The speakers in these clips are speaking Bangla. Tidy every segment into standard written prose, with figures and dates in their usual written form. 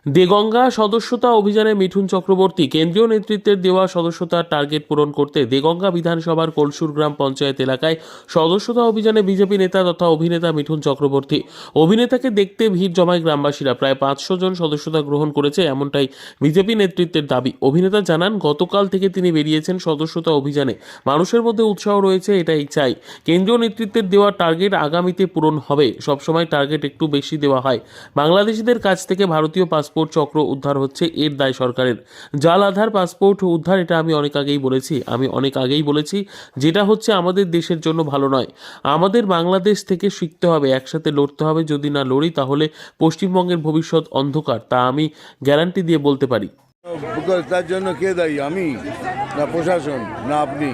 দেগঙ্গা সদস্যতা অভিযানে মিঠুন চক্রবর্তী কেন্দ্রীয় নেতৃত্বের দেওয়া সদস্যতার টার্গেট পূরণ করতে দেগঙ্গা বিধানসভার কলসুর গ্রাম পঞ্চায়েত এলাকায় সদস্যতা অভিযানে বিজেপি নেতা তথা অভিনেতা মিঠুন চক্রবর্তী। অভিনেতাকে দেখতে ভিড় জমায় গ্রামবাসীরা। প্রায় 500 জন সদস্যতা গ্রহণ করেছে, এমনটাই বিজেপি নেতৃত্বের দাবি। অভিনেতা জানান, গতকাল থেকে তিনি বেরিয়েছেন সদস্যতা অভিযানে। মানুষের মধ্যে উৎসাহ রয়েছে, এটাই চাই। কেন্দ্রীয় নেতৃত্বের দেওয়া টার্গেট আগামীতে পূরণ হবে। সবসময় টার্গেট একটু বেশি দেওয়া হয়। বাংলাদেশিদের কাছ থেকে ভারতীয় পাসপোর্ট চক্র উদ্ধার হচ্ছে, এর দায় সরকারের। জাল আধার পাসপোর্ট উদ্ধার, এটা আমি অনেক আগেই বলেছি যেটা হচ্ছে আমাদের দেশের জন্য ভালো নয়। আমাদের বাংলাদেশ থেকে শিখতে হবে, একসাথে লড়তে হবে। যদি না লড়ি তাহলে পশ্চিমবঙ্গের ভবিষ্যৎ অন্ধকার, তা আমি গ্যারান্টি দিয়ে বলতে পারি। তার জন্য কে দায়ী? আমি না প্রশাসন না আপনি?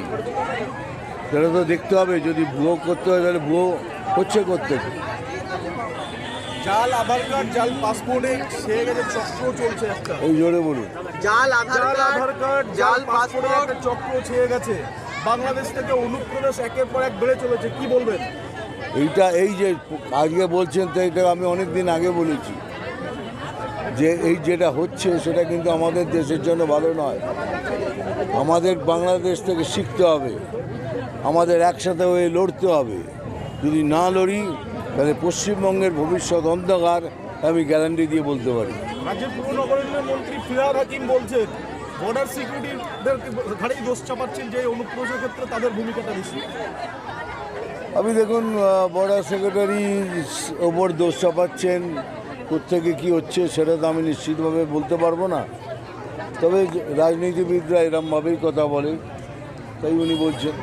সেটা তো দেখতে হবে। যদি ভুয়ো করতে হয় তাহলে ভুয়ো হচ্ছে করতে। জাল আধার কার্ড, জাল পাসপোর্টে সে গেছে চক্র চলছে একটা। ওই জোরে বলুন। জাল আধার কার্ড, জাল পাসপোর্টে একটা চক্র ছেয়ে গেছে। বাংলাদেশ থেকে অনুপ্রদেশ একের পর এক বেড়ে চলেছে, কি বলবেন? এই যে আজকে বলছেন, তো এটা আমি অনেক দিন আগে বলেছি যে এই যেটা হচ্ছে সেটা কিন্তু আমাদের দেশের জন্য ভালো নয়। আমাদের বাংলাদেশ থেকে শিখতে হবে, আমাদের একসাথে হয়ে লড়তে হবে। যদি না লড়ি তাহলে পশ্চিমবঙ্গের ভবিষ্যৎ অন্ধকার, আমি গ্যারান্টি দিয়ে বলতে পারি। রাজ্যের পুর নগরের মন্ত্রী ফিরহাদ হাকিম বলছেন বর্ডার সিকিউরিটিদের ঘাড়েই দোষ চাপাচ্ছেন যে অনুপ্রবেশের ক্ষেত্রে তাদের ভূমিকাটা বেশি। আপনি দেখুন, বর্ডার সেক্রেটারি ওপর দোষ চাপাচ্ছেন, কোত্থেকে কী হচ্ছে সেটা তো আমি নিশ্চিতভাবে বলতে পারবো না। তবে রাজনীতিবিদরা এরমভাবেই কথা বলে, তাই উনি বলছেন।